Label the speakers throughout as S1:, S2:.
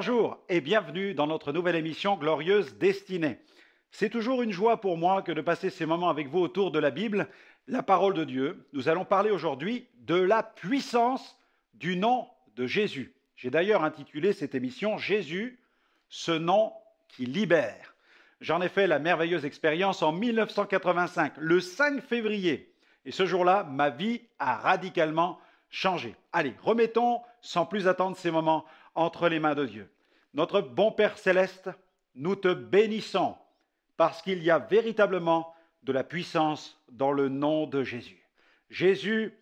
S1: Bonjour et bienvenue dans notre nouvelle émission Glorieuse Destinée. C'est toujours une joie pour moi que de passer ces moments avec vous autour de la Bible, la parole de Dieu. Nous allons parler aujourd'hui de la puissance du nom de Jésus. J'ai d'ailleurs intitulé cette émission « Jésus, ce nom qui libère ». J'en ai fait la merveilleuse expérience en 1985, le 5 février. Et ce jour-là, ma vie a radicalement changé. Allez, remettons sans plus attendre ces moments entre les mains de Dieu. Notre bon Père Céleste, nous te bénissons parce qu'il y a véritablement de la puissance dans le nom de Jésus. Jésus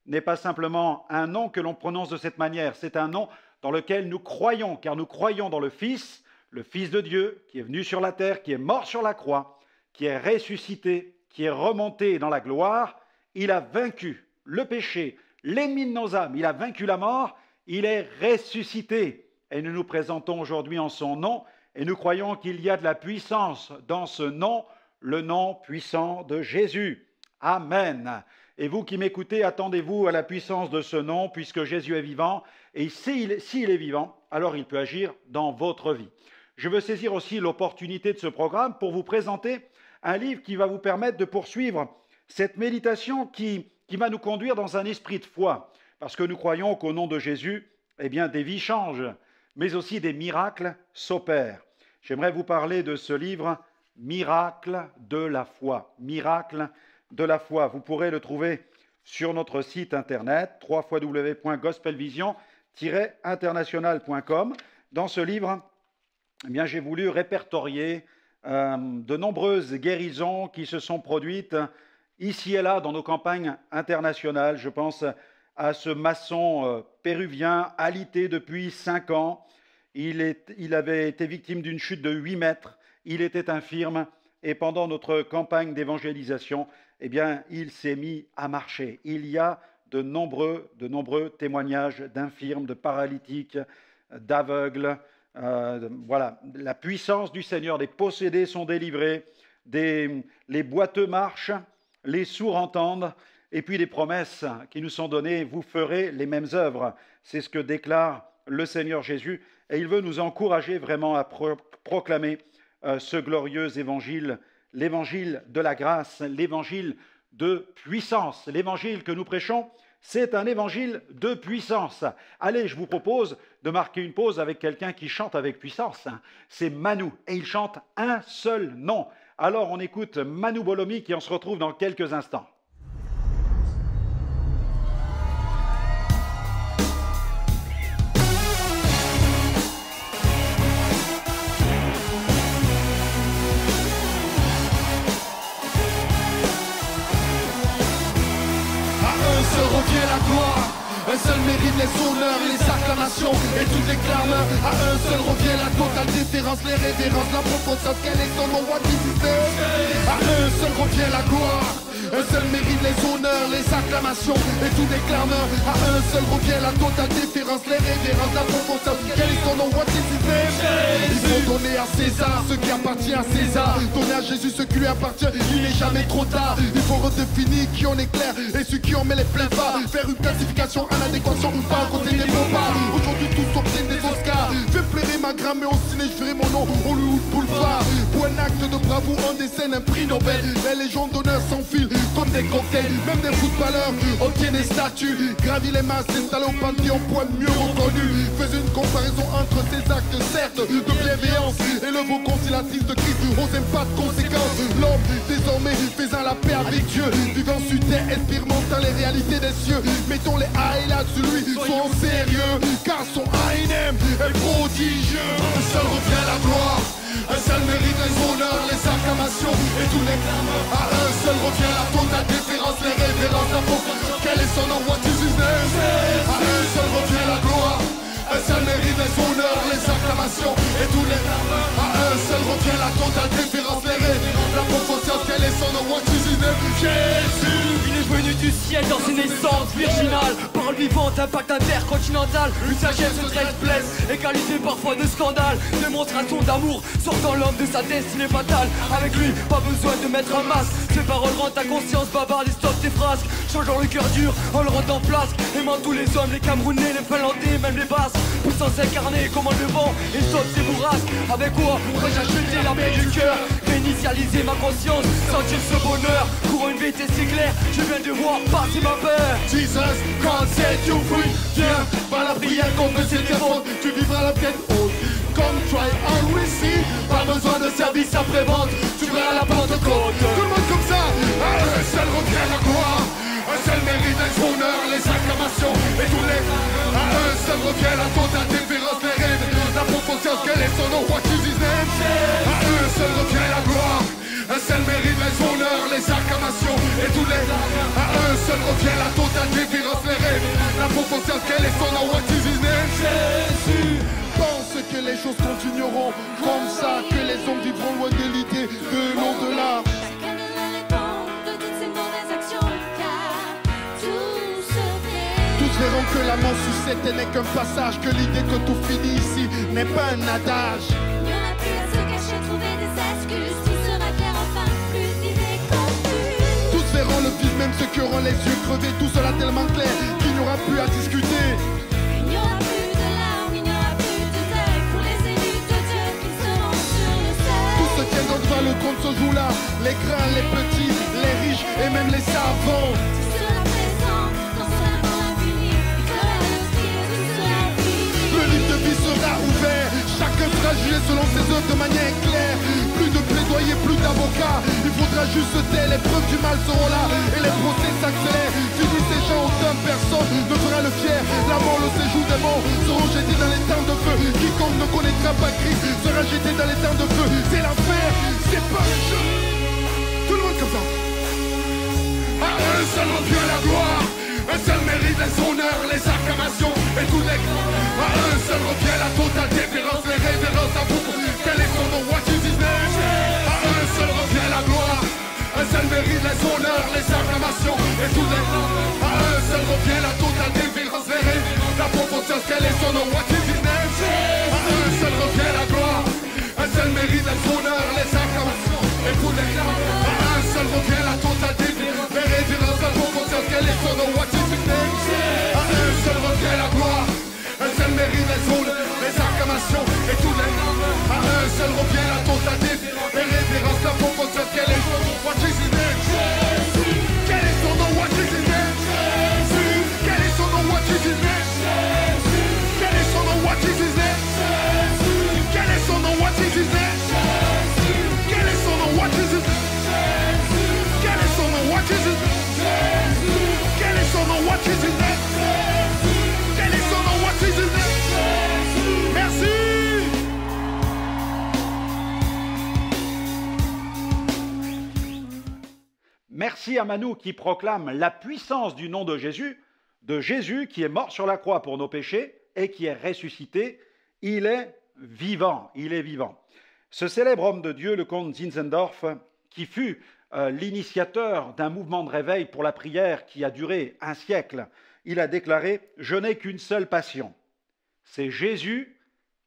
S1: n'est pas simplement un nom que l'on prononce de cette manière, c'est un nom dans lequel nous croyons, car nous croyons dans le Fils de Dieu, qui est venu sur la terre, qui est mort sur la croix, qui est ressuscité, qui est remonté dans la gloire. Il a vaincu le péché, l'ennemi de nos âmes, il a vaincu la mort, il est ressuscité. Et nous nous présentons aujourd'hui en son nom et nous croyons qu'il y a de la puissance dans ce nom, le nom puissant de Jésus. Amen. Et vous qui m'écoutez, attendez-vous à la puissance de ce nom puisque Jésus est vivant. Et s'il est vivant, alors il peut agir dans votre vie. Je veux saisir aussi l'opportunité de ce programme pour vous présenter un livre qui va vous permettre de poursuivre cette méditation qui va nous conduire dans un esprit de foi. Parce que nous croyons qu'au nom de Jésus, eh bien, des vies changent, mais aussi des miracles s'opèrent. J'aimerais vous parler de ce livre, Miracles de la foi. Miracles de la foi. Vous pourrez le trouver sur notre site internet, www.gospelvision-international.com. Dans ce livre, eh bien, j'ai voulu répertorier de nombreuses guérisons qui se sont produites ici et là dans nos campagnes internationales. Je pense à ce maçon péruvien alité depuis 5 ans. Il avait été victime d'une chute de 8 mètres. Il était infirme et pendant notre campagne d'évangélisation, eh bien, il s'est mis à marcher. Il y a de nombreux témoignages d'infirmes, de paralytiques, d'aveugles. Voilà, la puissance du Seigneur, des possédés sont délivrés, les boiteux marchent, les sourds entendent. Et puis les promesses qui nous sont données, vous ferez les mêmes œuvres. C'est ce que déclare le Seigneur Jésus. Et il veut nous encourager vraiment à proclamer ce glorieux évangile, l'évangile de la grâce, l'évangile de puissance. L'évangile que nous prêchons, c'est un évangile de puissance. Allez, je vous propose de marquer une pause avec quelqu'un qui chante avec puissance. C'est Manu, et il chante un seul nom. Alors on écoute Manu Bolomi qui en se retrouve dans quelques instants.
S2: Revient la gloire, un seul mérite les honneurs, les acclamations et toutes les clameurs. À un seul revient la totale différence, les révérences, la profondeur, quel est ton nom, what is his name? À un seul revient la gloire, un seul mérite les honneurs, les acclamations et tous les clameurs. À un seul revient la totale différence, les révérences, la profondeur, quel est ton nom, what is his name? Il faut donner à César ce qui appartient à César, donner à Jésus ce qui lui appartient, il n'est jamais trop tard. Il faut redéfinir qui on est clair et ceux qui on met les pleins pas, faire une classification en adéquation ou pas à côté des bombes. Aujourd'hui tous obtiennent des Oscars, fais plairer ma gramme et au ciné je ferai mon nom Hollywood Boulevard. Pour un acte de bravoure on décerne un prix Nobel, les légions d'honneur s'enfilent comme des cocktails. Même des footballeurs obtiennent des statuts, gravis les masses, s'installer au panthéon pour être mieux reconnu. Fais une comparaison entre ces actes certes de bienveillance et le beau conciliatrice de Christ aux pas de conséquences. L'homme désormais faisant la paix avec Dieu, vivant sur terre, expérimentant les réalités des cieux. Mettons les highlights sur lui, soyons sérieux, car son ANM est prodigieux. Un seul revient la gloire, un seul mérite les honneurs, les acclamations et tous les clameurs. À un seul revient la totale différence, les révérences, la profondeur. Quel est son nom, what is his name? À un seul revient la gloire, un seul mérite les honneurs, les acclamations et tous les clameurs. À un seul revient la totale différence, les révérences, la profondeur. Quel est son nom, what is his name? Jésus.
S3: Il est venu du ciel dans une essence virginale, parole vivante, impact intercontinental. Une sagesse secrète blesse et qualifiée parfois de scandale. Démonstration d'amour sortant l'homme de sa destinée fatale. Avec lui, pas besoin de mettre un masque. Ces paroles rendent ta conscience bavarde et stop tes frasques. Changeant le cœur dur en le rendant flasque. Aimant tous les hommes, les Camerounais, les Finlandais, même les Basques. Puissance incarnée comme le vent et saute ses bourrasques. Avec quoi pourrais-je acheter la paix du cœur? Réinitialiser ma conscience, sentir ce bonheur. Pour une vérité si claire, je viens de voir passer ma peur.
S2: Jesus, God set you free. Viens, par la prière contre ces démons, tu vivras la tête haute. Come try and receive. Pas besoin de service après-vente, tu verras la Pentecôte. Tout le monde comme ça, à un seul revient la gloire. Un seul mérite les honneurs, les acclamations et tous les. À un seul revient la totale déférence, les rêves. La proportion, quel est son nom, what is his name? À un seul revient la gloire. Un seul mérite les honneurs, les acclamations et tous les. À un seul revient la totale déférence, les rêves. La proportion, quel est son nom, what is his name? Jésus. Pense que les choses continueront comme ça, que les hommes vivront loin de l'idée de l'au-delà.
S4: Chacun donnera le temps de toutes ses mauvaises actions, car tout se fait.
S2: Tous verront que la mort sur cette terre n'est qu'un passage, que l'idée que tout finit ici n'est pas un adage.
S4: Il n'y aura plus à se cacher, trouver des excuses. Tout sera clair, enfin, plus d'idées confuses.
S2: Tous verront le vide, même ceux qui auront les yeux crevés. Tout cela tellement clair qu'il n'y aura plus à discuter.
S4: Il n'y aura plus de larmes, il n'y aura plus de deuil. Pour les élus de Dieu qui seront sur le
S2: Tous
S4: seuil.
S2: ceux qui sont devant le trône se jouent là, les grands, les petits, les riches et même les savants.
S4: Tu seras présent dans ce monde infini. Il fera le ciel, tout sera fini.
S2: Le livre de vie sera ouvert, chacun sera jugé selon ses œuvres de manière claire. Plus de plaidoyer, plus d'avocats, il faudra juste se taire, les preuves du mal seront là et les procès s'accélèrent. Fini ces gens, aucun personne ne fera le fier. La mort, le séjour des morts seront jetés dans les temps de feu. Quiconque ne connaîtra pas Christ sera jeté dans les temps de feu. C'est l'enfer, c'est pas le jeu. Tout le monde comme ça. À un seul revient la gloire, un seul mérite les honneurs, les acclamations et tous les. À un seul revient la totale déférence, les révérences à vous. Quel est son nom, what is his name? À un seul revient la gloire, un seul mérite les honneurs, les acclamations et tous les. À un seul revient la totale déférence, les révérences, la proportion, quel est son nom, what is his name? À un seul revient la gloire, un seul mérite les honneurs, les acclamations et tous les. À un seul revient la totale déférence, les révérences, la proportion, quel est son nom, what is his name? À un seul revient la gloire, un seul mérite les honneurs, les acclamations et tous les. À un seul revient la totale déférence, les révérences, la proportion, quel est son nom, what is his name? Quel est son nom, what is his name? Quel est son nom, what is his name? Quel est son nom, what is his name? Quel est son nom, what is his name? Quel est son nom, what is his name? Quel est son nom, what is his name? Quel est son nom, what is his name? Quel est son nom, what is his name? Merci.
S1: Merci à Manu qui proclame la puissance du nom de Jésus qui est mort sur la croix pour nos péchés et qui est ressuscité. Il est vivant, il est vivant. Ce célèbre homme de Dieu, le comte Zinzendorf, qui fut l'initiateur d'un mouvement de réveil pour la prière qui a duré un siècle, il a déclaré « Je n'ai qu'une seule passion, c'est Jésus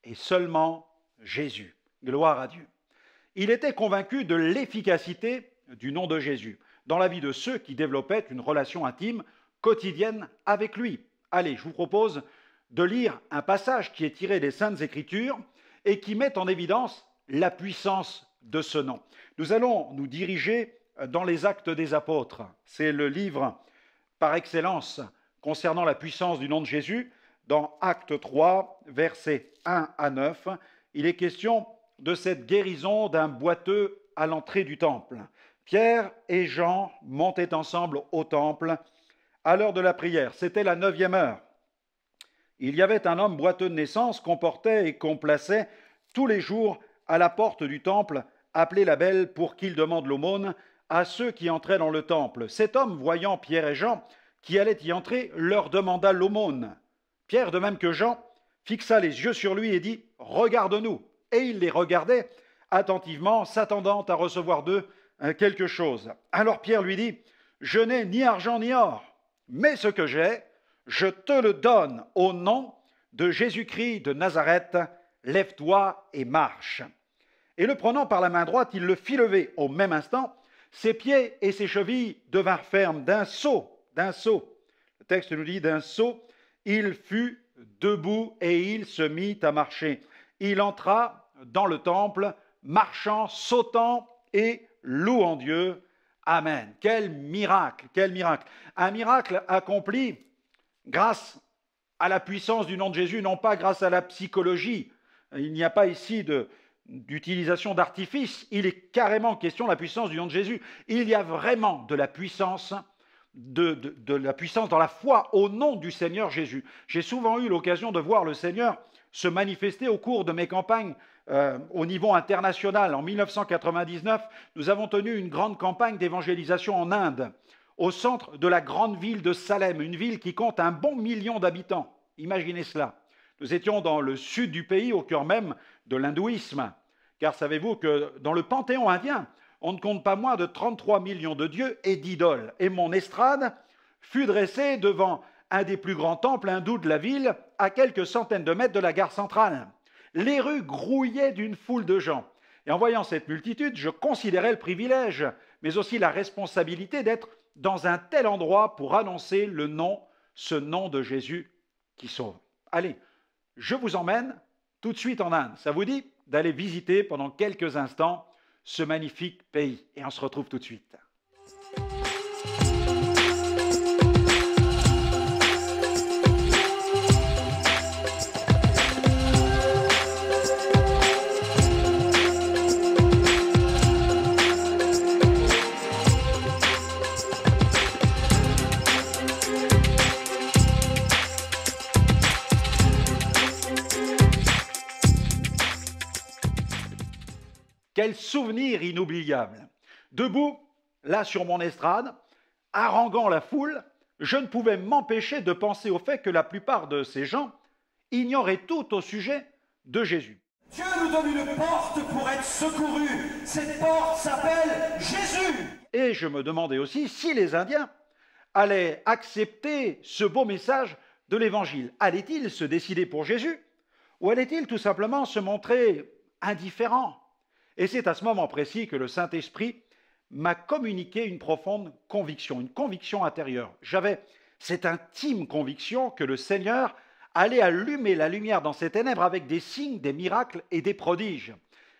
S1: et seulement Jésus. » Gloire à Dieu. Il était convaincu de l'efficacité du nom de Jésus dans la vie de ceux qui développaient une relation intime quotidienne avec lui. Allez, je vous propose de lire un passage qui est tiré des Saintes Écritures et qui met en évidence la puissance de ce nom. Nous allons nous diriger dans les Actes des Apôtres. C'est le livre par excellence concernant la puissance du nom de Jésus. Dans Acte 3, versets 1 à 9, il est question de cette guérison d'un boiteux à l'entrée du temple. Pierre et Jean montaient ensemble au temple à l'heure de la prière. C'était la 9e heure. Il y avait un homme boiteux de naissance qu'on portait et qu'on plaçait tous les jours à la porte du temple, appelé la Belle, pour qu'il demande l'aumône à ceux qui entraient dans le temple. Cet homme, voyant Pierre et Jean qui allaient y entrer, leur demanda l'aumône. Pierre, de même que Jean, fixa les yeux sur lui et dit « Regarde-nous ». Et il les regardait attentivement, s'attendant à recevoir d'eux quelque chose. Alors Pierre lui dit « Je n'ai ni argent ni or, mais ce que j'ai, je te le donne au nom de Jésus-Christ de Nazareth, lève-toi et marche. » Et le prenant par la main droite, il le fit lever. Au même instant, Ses pieds et ses chevilles devinrent fermes d'un saut. Le texte nous dit d'un saut, il fut debout et il se mit à marcher. Il entra dans le temple, marchant, sautant et louant Dieu. Amen. Quel miracle, quel miracle. Un miracle accompli grâce à la puissance du nom de Jésus, non pas grâce à la psychologie. Il n'y a pas ici d'utilisation d'artifice. Il est carrément question de la puissance du nom de Jésus. Il y a vraiment de la puissance, de la puissance dans la foi au nom du Seigneur Jésus. J'ai souvent eu l'occasion de voir le Seigneur se manifester au cours de mes campagnes au niveau international. En 1999, nous avons tenu une grande campagne d'évangélisation en Inde, au centre de la grande ville de Salem, une ville qui compte un bon million d'habitants. Imaginez cela. Nous étions dans le sud du pays, au cœur même de l'hindouisme, car savez-vous que dans le panthéon indien, on ne compte pas moins de 33 millions de dieux et d'idoles. Et mon estrade fut dressée devant un des plus grands temples hindous de la ville, à quelques centaines de mètres de la gare centrale. Les rues grouillaient d'une foule de gens. Et en voyant cette multitude, je considérais le privilège, mais aussi la responsabilité d'être dans un tel endroit pour annoncer ce nom de Jésus qui sauve. Allez, je vous emmène tout de suite en Inde. Ça vous dit d'aller visiter pendant quelques instants ce magnifique pays. Et on se retrouve tout de suite. Quel souvenir inoubliable! Debout, là sur mon estrade, haranguant la foule, je ne pouvais m'empêcher de penser au fait que la plupart de ces gens ignoraient tout au sujet de Jésus.
S5: Dieu nous donne une porte pour être secourus. Cette porte s'appelle Jésus.
S1: Et je me demandais aussi si les Indiens allaient accepter ce beau message de l'Évangile. Allaient-ils se décider pour Jésus ou allaient-ils tout simplement se montrer indifférents? Et c'est à ce moment précis que le Saint-Esprit m'a communiqué une profonde conviction, une conviction intérieure. J'avais cette intime conviction que le Seigneur allait allumer la lumière dans ces ténèbres avec des signes, des miracles et des prodiges.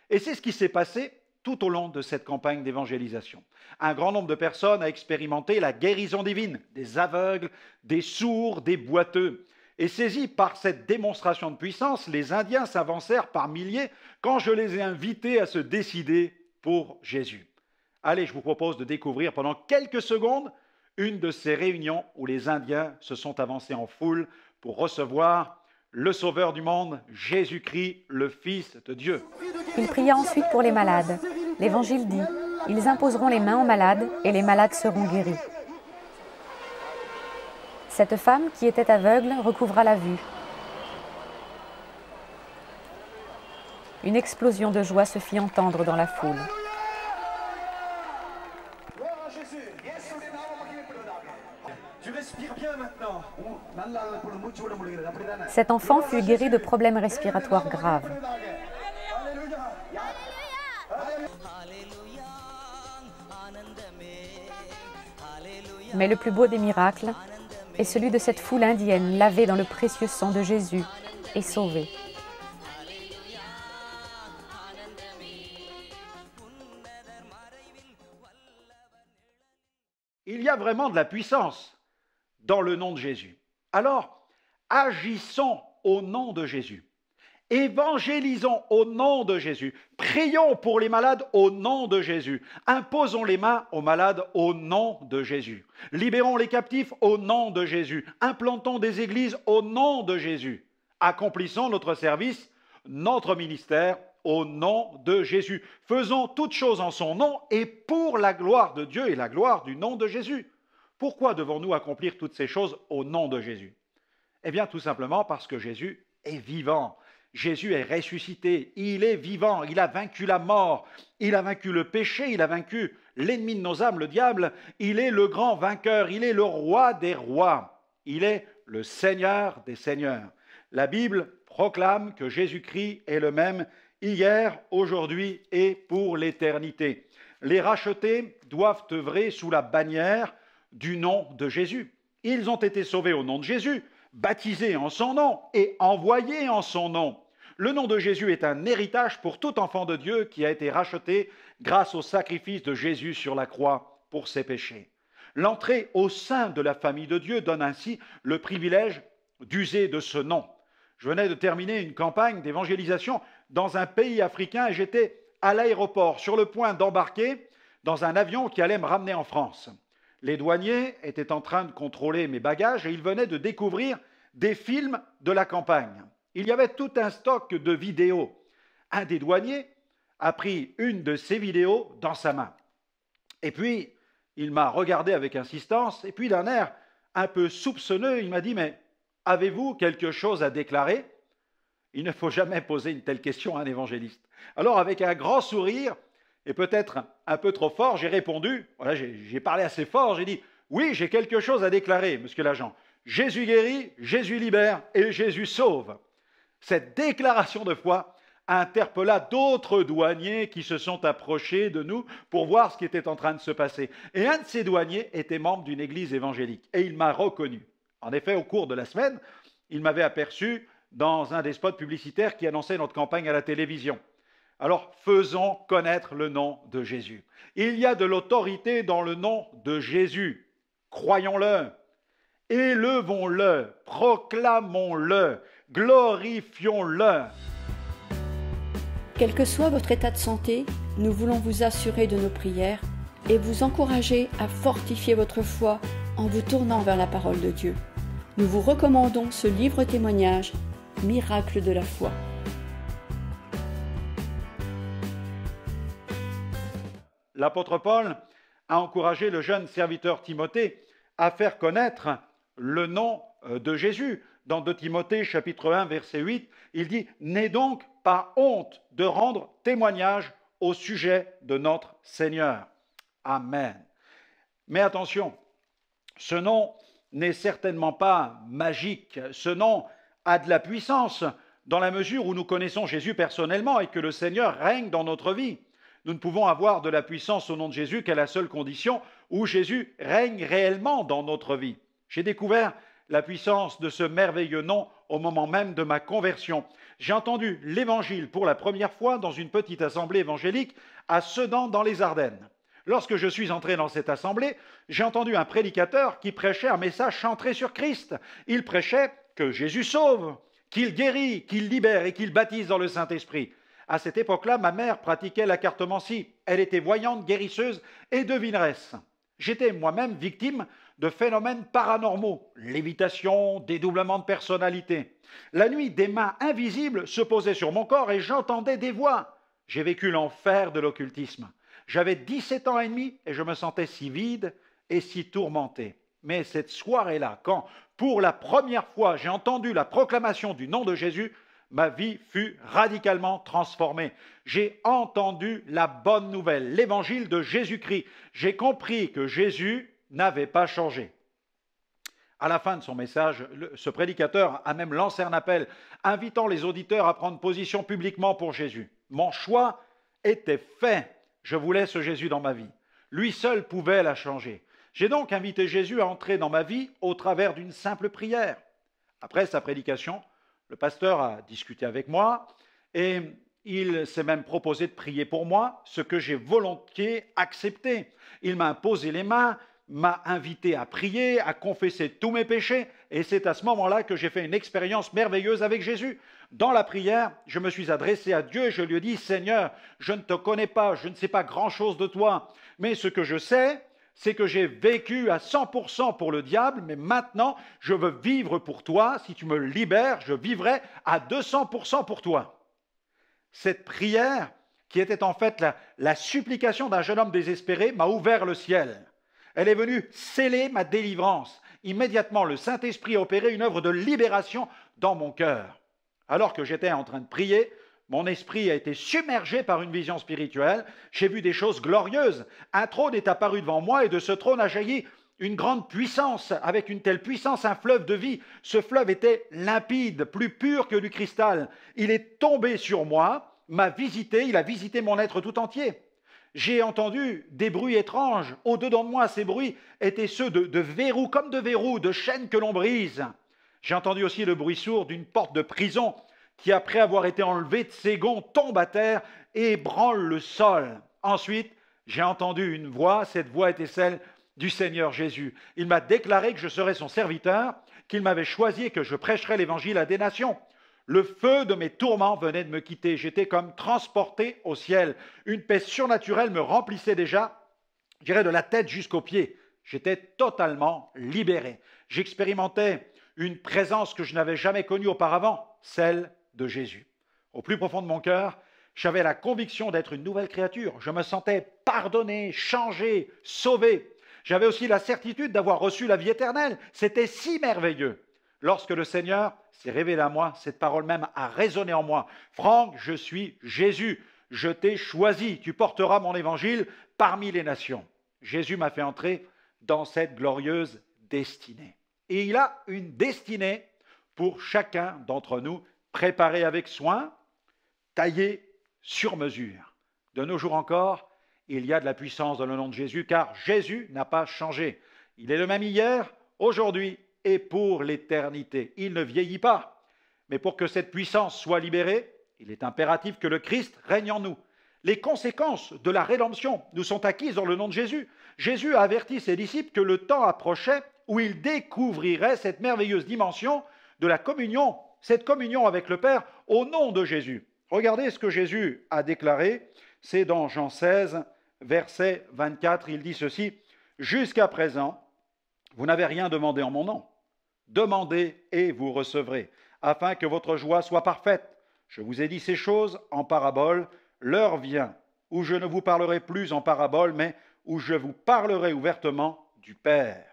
S1: Et c'est ce qui s'est passé tout au long de cette campagne d'évangélisation. Un grand nombre de personnes a expérimenté la guérison divine, des aveugles, des sourds, des boiteux. Et saisis par cette démonstration de puissance, les Indiens s'avancèrent par milliers quand je les ai invités à se décider pour Jésus. Allez, je vous propose de découvrir pendant quelques secondes une de ces réunions où les Indiens se sont avancés en foule pour recevoir le Sauveur du monde, Jésus-Christ, le Fils de Dieu.
S6: Il pria ensuite pour les malades. L'Évangile dit « Ils imposeront les mains aux malades et les malades seront guéris ». Cette femme, qui était aveugle, recouvra la vue. Une explosion de joie se fit entendre dans la foule.
S5: Tu respires bien maintenant.
S6: Cet enfant fut guéri de problèmes respiratoires graves. Mais le plus beau des miracles est celui de cette foule indienne lavée dans le précieux sang de Jésus et sauvée.
S1: Il y a vraiment de la puissance dans le nom de Jésus. Alors, agissons au nom de Jésus. Évangélisons au nom de Jésus. Prions pour les malades au nom de Jésus. Imposons les mains aux malades au nom de Jésus. Libérons les captifs au nom de Jésus. Implantons des églises au nom de Jésus. Accomplissons notre service, notre ministère au nom de Jésus. Faisons toutes choses en son nom et pour la gloire de Dieu et la gloire du nom de Jésus. Pourquoi devons-nous accomplir toutes ces choses au nom de Jésus? Eh bien, tout simplement parce que Jésus est vivant. Jésus est ressuscité, il est vivant, il a vaincu la mort, il a vaincu le péché, il a vaincu l'ennemi de nos âmes, le diable, il est le grand vainqueur, il est le roi des rois, il est le Seigneur des seigneurs. La Bible proclame que Jésus-Christ est le même hier, aujourd'hui et pour l'éternité. Les rachetés doivent œuvrer sous la bannière du nom de Jésus. Ils ont été sauvés au nom de Jésus, baptisés en son nom et envoyés en son nom. Le nom de Jésus est un héritage pour tout enfant de Dieu qui a été racheté grâce au sacrifice de Jésus sur la croix pour ses péchés. L'entrée au sein de la famille de Dieu donne ainsi le privilège d'user de ce nom. Je venais de terminer une campagne d'évangélisation dans un pays africain et j'étais à l'aéroport sur le point d'embarquer dans un avion qui allait me ramener en France. Les douaniers étaient en train de contrôler mes bagages et ils venaient de découvrir des films de la campagne. Il y avait tout un stock de vidéos. Un des douaniers a pris une de ces vidéos dans sa main. Et puis, il m'a regardé avec insistance et puis d'un air un peu soupçonneux, il m'a dit « Mais avez-vous quelque chose à déclarer ?» Il ne faut jamais poser une telle question à un évangéliste. Alors, avec un grand sourire, et peut-être un peu trop fort, j'ai répondu, voilà, j'ai parlé assez fort, j'ai dit « Oui, j'ai quelque chose à déclarer, monsieur l'agent. Jésus guérit, Jésus libère et Jésus sauve. » Cette déclaration de foi interpella d'autres douaniers qui se sont approchés de nous pour voir ce qui était en train de se passer. Et un de ces douaniers était membre d'une église évangélique et il m'a reconnu. En effet, au cours de la semaine, il m'avait aperçu dans un des spots publicitaires qui annonçait notre campagne à la télévision. Alors, faisons connaître le nom de Jésus. Il y a de l'autorité dans le nom de Jésus. Croyons-le, élevons-le, proclamons-le, glorifions-le.
S7: Quel que soit votre état de santé, nous voulons vous assurer de nos prières et vous encourager à fortifier votre foi en vous tournant vers la parole de Dieu. Nous vous recommandons ce livre témoignage, Miracle de la foi.
S1: L'apôtre Paul a encouragé le jeune serviteur Timothée à faire connaître le nom de Jésus. Dans 2 Timothée, chapitre 1, verset 8, il dit « N'aie donc pas honte de rendre témoignage au sujet de notre Seigneur. » Amen. Mais attention, ce nom n'est certainement pas magique. Ce nom a de la puissance dans la mesure où nous connaissons Jésus personnellement et que le Seigneur règne dans notre vie. Nous ne pouvons avoir de la puissance au nom de Jésus qu'à la seule condition où Jésus règne réellement dans notre vie. J'ai découvert la puissance de ce merveilleux nom au moment même de ma conversion. J'ai entendu l'Évangile pour la première fois dans une petite assemblée évangélique à Sedan dans les Ardennes. Lorsque je suis entré dans cette assemblée, j'ai entendu un prédicateur qui prêchait un message centré sur Christ. Il prêchait que Jésus sauve, qu'il guérit, qu'il libère et qu'il baptise dans le Saint-Esprit. À cette époque-là, ma mère pratiquait la cartomancie. Elle était voyante, guérisseuse et devineresse. J'étais moi-même victime de phénomènes paranormaux, lévitation, dédoublement de personnalité. La nuit, des mains invisibles se posaient sur mon corps et j'entendais des voix. J'ai vécu l'enfer de l'occultisme. J'avais 17 ans et demi et je me sentais si vide et si tourmenté. Mais cette soirée-là, quand pour la première fois j'ai entendu la proclamation du nom de Jésus, ma vie fut radicalement transformée. J'ai entendu la bonne nouvelle, l'évangile de Jésus-Christ. J'ai compris que Jésus n'avait pas changé. À la fin de son message, ce prédicateur a même lancé un appel, invitant les auditeurs à prendre position publiquement pour Jésus. Mon choix était fait. Je voulais ce Jésus dans ma vie. Lui seul pouvait la changer. J'ai donc invité Jésus à entrer dans ma vie au travers d'une simple prière. Après sa prédication, le pasteur a discuté avec moi et il s'est même proposé de prier pour moi, ce que j'ai volontiers accepté. Il m'a imposé les mains, m'a invité à prier, à confesser tous mes péchés, et c'est à ce moment-là que j'ai fait une expérience merveilleuse avec Jésus. Dans la prière, je me suis adressé à Dieu et je lui ai dit « Seigneur, je ne te connais pas, je ne sais pas grand-chose de toi, mais ce que je sais, c'est que j'ai vécu à 100% pour le diable, mais maintenant, je veux vivre pour toi. Si tu me libères, je vivrai à 200% pour toi. » Cette prière, qui était en fait la supplication d'un jeune homme désespéré, m'a ouvert le ciel. Elle est venue sceller ma délivrance. Immédiatement, le Saint-Esprit a opéré une œuvre de libération dans mon cœur. Alors que j'étais en train de prier, mon esprit a été submergé par une vision spirituelle. J'ai vu des choses glorieuses. Un trône est apparu devant moi et de ce trône a jailli une grande puissance. Avec une telle puissance, un fleuve de vie. Ce fleuve était limpide, plus pur que du cristal. Il est tombé sur moi, m'a visité, il a visité mon être tout entier. J'ai entendu des bruits étranges. Au-dedans de moi, ces bruits étaient ceux de verrous, comme de verrous, de chaînes que l'on brise. J'ai entendu aussi le bruit sourd d'une porte de prison qui, après avoir été enlevée de ses gonds, tombe à terre et ébranle le sol. Ensuite, j'ai entendu une voix. Cette voix était celle du Seigneur Jésus. Il m'a déclaré que je serais son serviteur, qu'il m'avait choisi et que je prêcherais l'évangile à des nations. Le feu de mes tourments venait de me quitter. J'étais comme transporté au ciel. Une paix surnaturelle me remplissait déjà, je dirais de la tête jusqu'aux pieds. J'étais totalement libéré. J'expérimentais une présence que je n'avais jamais connue auparavant, celle de Jésus. Au plus profond de mon cœur, j'avais la conviction d'être une nouvelle créature. Je me sentais pardonné, changé, sauvé. J'avais aussi la certitude d'avoir reçu la vie éternelle. C'était si merveilleux. Lorsque le Seigneur s'est révélé à moi, cette parole même a résonné en moi. Franck, je suis Jésus, je t'ai choisi, tu porteras mon évangile parmi les nations. Jésus m'a fait entrer dans cette glorieuse destinée. Et il a une destinée pour chacun d'entre nous, préparée avec soin, taillée sur mesure. De nos jours encore, il y a de la puissance dans le nom de Jésus, car Jésus n'a pas changé. Il est le même hier, aujourd'hui et pour l'éternité. Il ne vieillit pas. Mais pour que cette puissance soit libérée, il est impératif que le Christ règne en nous. Les conséquences de la rédemption nous sont acquises dans le nom de Jésus. Jésus a averti ses disciples que le temps approchait où ils découvriraient cette merveilleuse dimension de la communion, cette communion avec le Père au nom de Jésus. Regardez ce que Jésus a déclaré, c'est dans Jean 16, verset 24, il dit ceci, « Jusqu'à présent, vous n'avez rien demandé en mon nom. Demandez et vous recevrez, afin que votre joie soit parfaite. Je vous ai dit ces choses en parabole. L'heure vient où je ne vous parlerai plus en parabole, mais où je vous parlerai ouvertement du Père.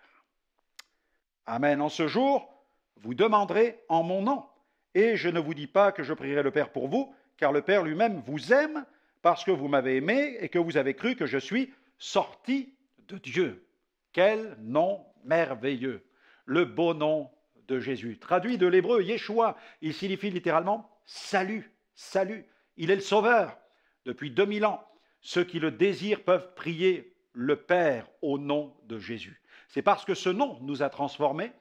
S1: Amen. En ce jour, vous demanderez en mon nom. Et je ne vous dis pas que je prierai le Père pour vous, car le Père lui-même vous aime, parce que vous m'avez aimé et que vous avez cru que je suis sorti de Dieu. » Quel nom merveilleux, le beau nom de Jésus. Traduit de l'hébreu Yeshua, il signifie littéralement salut, salut. Il est le sauveur. Depuis 2000 ans, ceux qui le désirent peuvent prier le Père au nom de Jésus. C'est parce que ce nom nous a transformés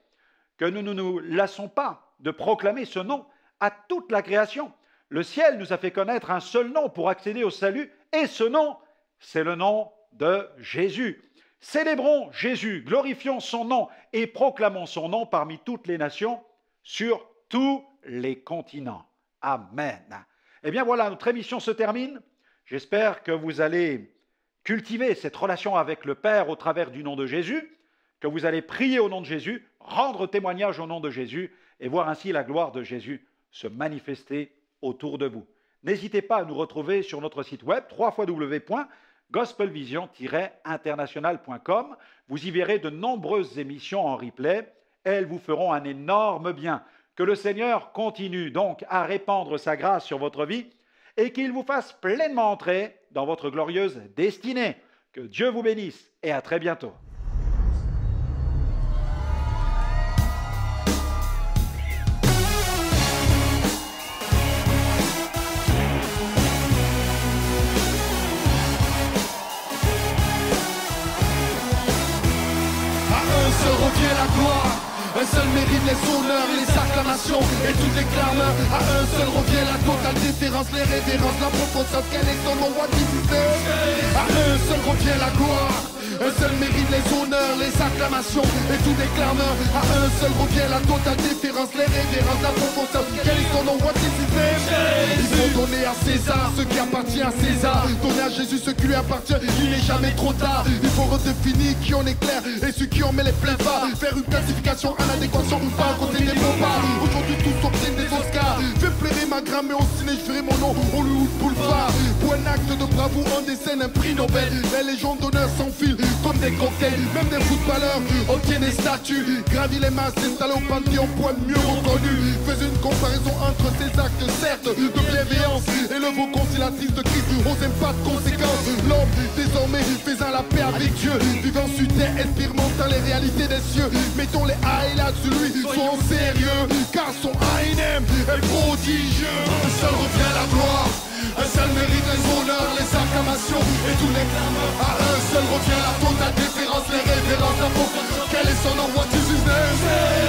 S1: que nous ne nous lassons pas de proclamer ce nom à toute la création. Le ciel nous a fait connaître un seul nom pour accéder au salut, et ce nom, c'est le nom de Jésus. Célébrons Jésus, glorifions son nom et proclamons son nom parmi toutes les nations sur tous les continents. Amen. Eh bien voilà, notre émission se termine. J'espère que vous allez cultiver cette relation avec le Père au travers du nom de Jésus, que vous allez prier au nom de Jésus, rendre témoignage au nom de Jésus et voir ainsi la gloire de Jésus se manifester autour de vous. N'hésitez pas à nous retrouver sur notre site web www.gospelvision-international.com. Vous y verrez de nombreuses émissions en replay. Elles vous feront un énorme bien. Que le Seigneur continue donc à répandre sa grâce sur votre vie et qu'il vous fasse pleinement entrer dans votre glorieuse destinée. Que Dieu vous bénisse et à très bientôt.
S2: Revient la gloire, un seul mérite les honneurs, les acclamations et toutes les clameurs. À un seul revient la totale déférence, les révérences, la profondeur, quel est ton nom, what is it? À un seul revient la gloire, un seul mérite les honneurs, les acclamations et tous les clameurs. À un seul revient la totale déférence, les révérences, la profondeur, quel est ton nom, what is his name? Il faut donner à César ce qui appartient à César, donner à Jésus ce qui lui appartient, il n'est jamais trop tard. Il faut redéfinir qui on est clair et ceux qui en met les pleins bas, faire une classification en adéquation ou pas à côté des bombes. Aujourd'hui tous obtiennent des Oscars, fais pleurer ma gramme et au ciné je ferai mon nom Hollywood Boulevard. Pour un acte de bravoure on décerne un prix Nobel, les légions d'honneur s'enfilent comme des cocktails, même des footballeurs obtiennent des statues, gravis les masses, installés au panthéon pour être mieux reconnus. Fais une comparaison entre ces actes certes de bienveillance et le beau conciliatif de Christ aux pas de conséquences. L'homme désormais faisant la paix avec Dieu, vivant sur terre, expérimentant les réalités des cieux. Mettons les highlights sur lui, soyons sérieux, car son ANM est prodigieux. Un seul revient la gloire, un seul mérite les honneurs, les acclamations et tous les à un seul revient la totale déférence, les révérences, la profonde. Quel est son nom? What is his name?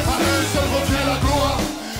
S2: À un seul revient la gloire.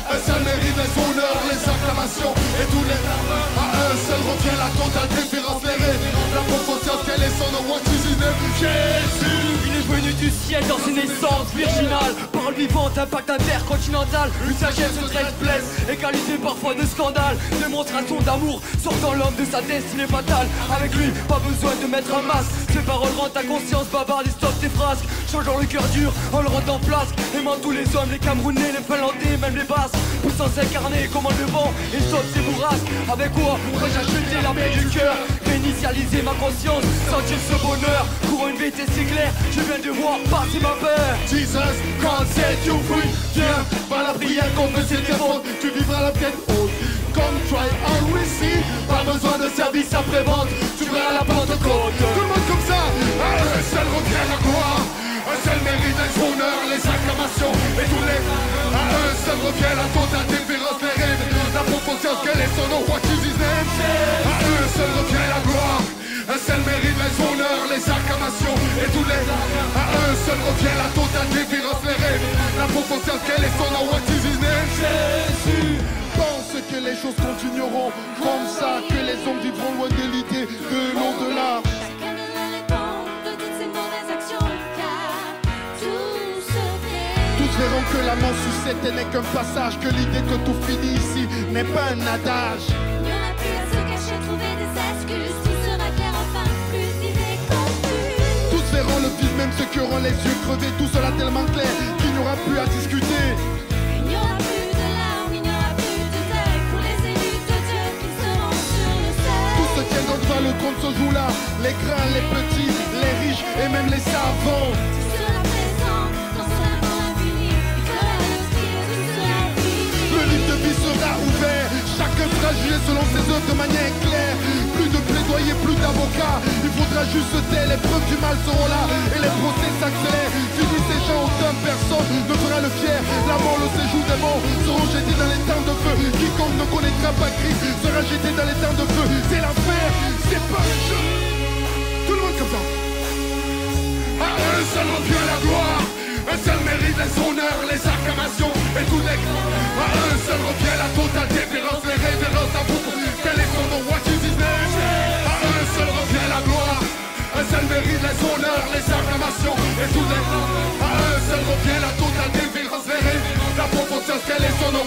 S2: Un seul mérite les honneurs, les acclamations et tous les à un seul revient la totale déférence, les révérences, la profonde. Quel est son nom? What is his name? Jésus.
S3: Il est venu du ciel dans une essence virginale, parole vivante, impact intercontinental. Une sagesse très blesse, égalité parfois de scandale. Démonstration d'amour, sortant l'homme de sa destinée fatale. Avec lui, pas besoin de mettre un masque. Ses paroles rendent ta conscience bavarde et stoppe tes frasques. Changeant le cœur dur en le rendant flasque. Aimant tous les hommes, les Camerounais, les Finlandais, même les Basques. Puissance incarnée comme le vent et saute ses bourrasques. Avec quoi pourrais-je acheter la paix du cœur, réinitialiser ma conscience, sentir ce bonheur. Pour une vérité si claire, je viens de voir passer ma peur.
S2: Jesus, can't set you free. Viens, par la prière confesser tes fautes. Tu vivras la tête haute. Come try and receive. Pas besoin de service après-vente. Tu verras la Pentecôte. Tout le monde comme ça. Un seul revient la gloire. Un seul mérite les honneurs, les acclamations et tous les à un seul revient la totale déférence, les rêves, la profonde. Quel est son nom? What is his name? À un seul revient la gloire. Un seul mérite les honneurs, les acclamations et tous les à un seul revient la totale déférence, les rêves, la profonde. Quel est son nom? What is his name? Jésus. Pense que les choses continueront comme ça, que les hommes vivront loin de l'idée de l'au-delà.
S4: Chacun devra répondre de toutes ses mauvaises actions, car tout se fait.
S2: Tous verront que la mort sous cette n'est qu'un passage, que l'idée que tout finit ici n'est pas un adage.
S4: Il n'y aura plus à se cacher, trouver des excuses. Tout sera clair enfin, plus d'idées confuses.
S2: Tous verront le vide, même ceux qui auront les yeux crevés. Tout sera tellement clair qu'il n'y aura plus à discuter.
S4: Il n'y aura plus de larmes, il n'y aura plus de deuil pour les élus de Dieu qui seront sur le seuil.
S2: Tous ceux qui sont devant le trône se jouent là, les grands, les petits, les riches et même les savants.
S4: Tu seras présent dans son amour infini. Il fera le ciel, tout sera fini.
S2: Le livre de vie sera ouvert, chacun sera jugé selon ses œuvres de manière claire. Plus de plaidoyer, plus d'avocats, il faudra juste taire, les preuves du mal seront là et les procès s'accélèrent. Fini ces gens, aucun personne ne fera le fier. La mort, le séjour des morts seront jetés dans les temps de feu. Quiconque ne connaîtra pas Christ sera jeté dans les temps de feu. C'est l'enfer, c'est pas un jeu. Tout le monde comme ça. À un seul revient la gloire. Un seul mérite les honneurs, les acclamations et tous les à un seul revient la totale déférence, les révérences à vous. Quel est son nom? What is his name? À un seul revient la gloire. Un seul mérite les honneurs, les acclamations et tous les à un seul revient la totale déférence, les révérences, la profonde. Quel est son nom?